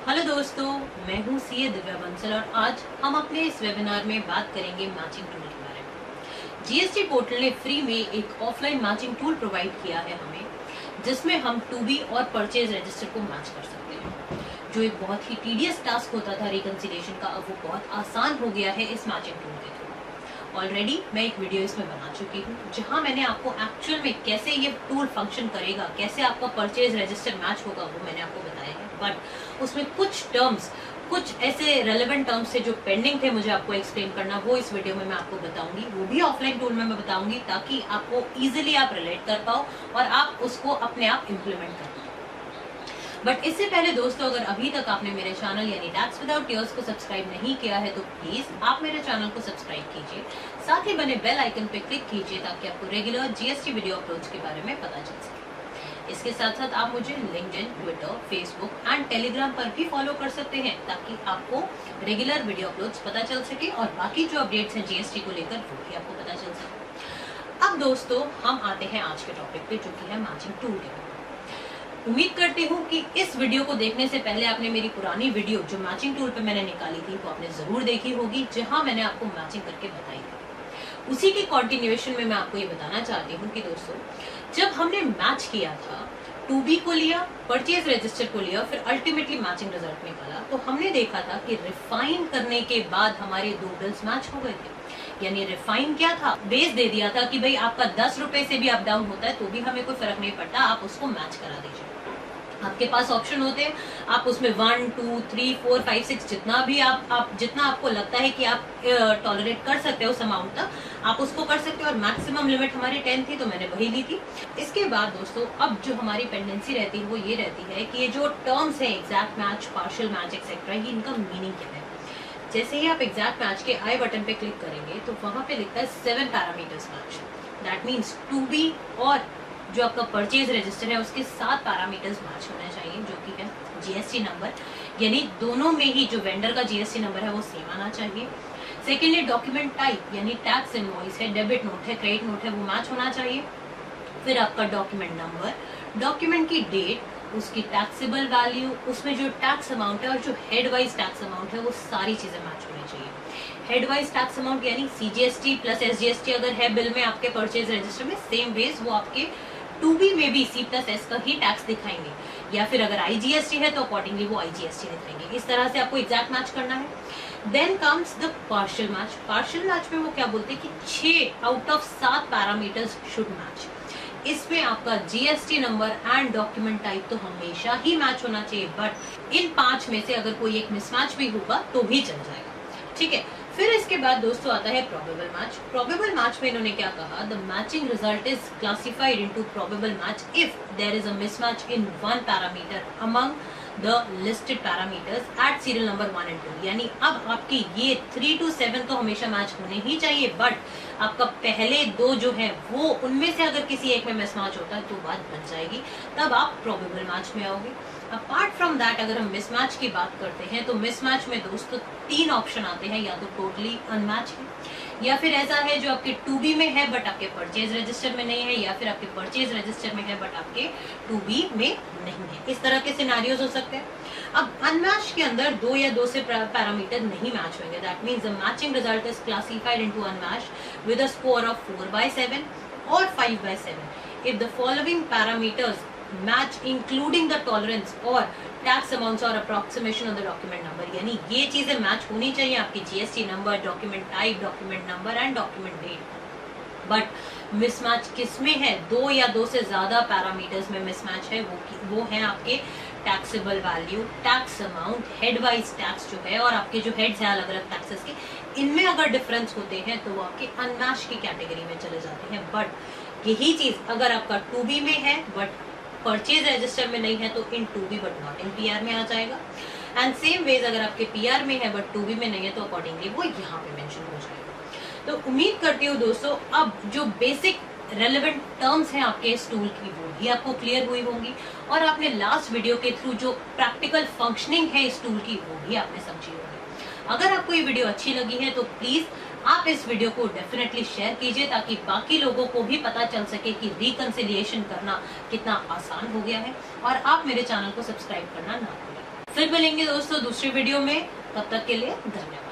Hello दोस्तों, मैं हूँ सीए दिव्या बंसल और आज हम अपने इस वेबिनार में बात करेंगे मैचिंग टूल के बारे में। जीएसटी पोर्टल ने फ्री में एक ऑफलाइन मैचिंग टूल प्रोवाइड किया है हमें, जिसमें हम टू बी और परचेज रजिस्टर को मैच कर सकते हैं। जो एक बहुत ही टीडियस टास्क होता था रिकंसिलिएशन का, अब वो बहुत आसान हो गया है इस मैचिंग टूल के थ्रू। ऑलरेडी मैं एक वीडियो इसमें बना चुकी हूँ, जहाँ मैंने आपको एक्चुअल में कैसे ये टूल फंक्शन करेगा, कैसे आपका परचेज रजिस्टर मैच होगा, वो मैंने आपको बताया है। बट उसमें कुछ ऐसे रेलेवेंट टर्म्स थे जो पेंडिंग थे मुझे आपको एक्सप्लेन करना, वो इस वीडियो में मैं आपको बताऊंगी। वो भी ऑफलाइन टूल में मैं बताऊंगी, ताकि आपको इजीली आप रिलेट कर पाओ और आप उसको अपने आप इम्प्लीमेंट कर पाओ। बट इससे पहले दोस्तों, अगर अभी तक आपने मेरे चैनल यानी टैक्स विदाउट टीयर्स को सब्सक्राइब नहीं किया है तो प्लीज आप मेरे चैनल को सब्सक्राइब कीजिए, साथ ही बने बेल आइकन पे क्लिक कीजिए ताकि आपको रेगुलर जीएसटी वीडियो अपलोड्स के बारे में पता चल सके। इसके साथ साथ आप मुझे LinkedIn, Twitter, Facebook and Telegram पर भी फॉलो कर सकते हैं, ताकि आपको रेगुलर वीडियो अपलोड्स पता चल सके और बाकी जो अपडेट्स हैं जीएसटी को लेकर वो भी आपको पता चल सके। अब दोस्तों, हम आते हैं आज के टॉपिक पे, जो कि है मैचिंग टूल के बारे में। उम्मीद करती हूँ कि इस वीडियो को देखने से पहले आपने मेरी पुरानी वीडियो जो मैचिंग टूल पे मैंने निकाली थी वो आपने जरूर देखी होगी, जहां मैंने आपको मैचिंग करके बताई थी। उसी के कंटिन्यूएशन में मैं आपको ये बताना चाहती हूँ कि दोस्तों, जब हमने मैच किया था, टू बी को लिया, परचेज रजिस्टर को लिया, फिर अल्टीमेटली मैचिंग रिजल्ट निकाला, तो हमने देखा था कि रिफाइन करने के बाद हमारे दो बिल्स मैच हो गए थे। यानी रिफाइन क्या था, बेस दे दिया था कि भाई आपका 10 रुपए से भी अप डाउन होता है तो भी हमें कोई फर्क नहीं पड़ता, आप उसको मैच करा दीजिए। आपके पास ऑप्शन होते हैं, आप उसमें 1, 2, 3, 4, 5, 6 जितना भी आप जितना आपको लगता है कि आप टॉलरेट कर सकते हो उस अमाउंट तक, आप उसको कर सकते हो। और मैक्सिमम लिमिट हमारी 10 थी तो मैंने वही ली थी। इसके बाद दोस्तों, अब जो हमारी पेंडेंसी रहती है वो ये रहती है कि ये जो टर्म्स है exact match, partial match etcetera, ये इनका मीनिंग क्या है। जैसे ही आप एग्जैक्ट मैच के आई बटन पे क्लिक करेंगे तो वहां पे लिखता है 7 parameters match. That means to be और जो आपका परचेज रजिस्टर है उसके 7 पैरामीटर्स मैच होने चाहिए, जो कि है जीएसटी नंबर, यानी दोनों में ही जो वेंडर का जीएसटी नंबर है वो सेम आना चाहिए। सेकेंडली डॉक्यूमेंट टाइप, यानी टैक्स इनवॉइस है, डेबिट नोट है, क्रेडिट नोट है, वो मैच होना चाहिए। फिर आपका डॉक्यूमेंट नंबर, डॉक्यूमेंट की डेट, उसकी टैक्सेबल वैल्यू, उसमें जो टैक्स अमाउंट है और जो हेड वाइज टैक्स अमाउंट है, वो सारी चीजें मैच होनी चाहिए। हेड वाइज टैक्स अमाउंट यानी सीजीएसटी प्लस एसजीएसटी अगर है बिल में आपके परचेज रजिस्टर में, सेम वेज वो आपके टू बी में भी सी प्लस एस का ही टैक्स दिखाएंगे, या फिर अगर आईजीएसटी है तो अकॉर्डिंगली वो आईजीएसटी दिखाएंगे। इस तरह से आपको एग्जैक्ट मैच करना है। Then comes the partial match. Partial match में वो क्या बोलते हैं कि 6 out of 7 parameters should match. इसमें आपका GST number and document type तो हमेशा ही मैच होना चाहिए, बट इन 5 में से अगर कोई एक मिसमैच भी होगा तो भी चल जाएगा, ठीक है। फिर इसके बाद दोस्तों आता है प्रोबेबल मैच। प्रोबेबल मैच में इन्होंने क्या कहा, the matching result is classified into probable match if there is a mismatch in one parameter among the listed parameters at serial number 1 and 2। यानी अब आपकी ये 3 to 7 तो हमेशा मैच होने ही चाहिए, बट आपका पहले 2 जो है वो उनमें से अगर किसी एक में मिसमैच होता है तो बात बन जाएगी, तब आप प्रोबेबल मैच में आओगे। अपार्ट फ्रॉम दैट, अगर हम मिसमैच की बात करते हैं तो मिसमैच में दोस्तों 3 ऑप्शन आते हैं, या तो टोटली अनमैच है, या फिर ऐसा है जो आपके टू बी में है बट आपके परचेज रजिस्टर में नहीं है, या फिर आपके परचेज रजिस्टर में है बट आपके टू बी में नहीं है। इस तरह के सिनारियोज हो सकते हैं। अब अनमैच के अंदर 2 या 2 से पैरामीटर नहीं मैच होंगे। That means the matching result is classified into unmatch with a score of 4/7 और 5/7 if the following parameters match including the tolerance और टैक्स अमाउंट्स और approximation of the document number. यानी ये चीजें मैच होनी चाहिए, आपकी GST number, document type, document number and document date. But mismatch किसमें है, 2 या 2 से ज्यादा पैरामीटर्स में मिसमैच है, वो है आपके taxable value, tax amount, head wise tax जो है, और आपके जो हेड्स हैं अलग अलग टैक्सेस के, इनमें अगर डिफरेंस होते हैं तो वो आपके अनमैच की कैटेगरी में चले जाते हैं। बट यही चीज अगर आपका टू बी में है बट परचेज रजिस्टर में नहीं है तो in to be but not in PR में आ जाएगा। एंड सेम वेज अगर आपके पीआर में है बट टू बी में नहीं है तो अकॉर्डिंगली वो यहाँ पे मेंशन हो जाएगा। तो उम्मीद करती हूँ दोस्तों, अब जो बेसिक रेलेवेंट टर्म्स हैं आपके इस टूल की वो भी आपको क्लियर हुई होंगी, और आपने लास्ट वीडियो के थ्रू जो प्रैक्टिकल फंक्शनिंग है इस टूल की वो भी आपने समझी होगी। अगर आपको ये वीडियो अच्छी लगी है तो प्लीज आप इस वीडियो को डेफिनेटली शेयर कीजिए, ताकि बाकी लोगों को भी पता चल सके कि रिकंसिलिएशन करना कितना आसान हो गया है, और आप मेरे चैनल को सब्सक्राइब करना ना भूलें। फिर मिलेंगे दोस्तों दूसरे वीडियो में, तब तक के लिए धन्यवाद।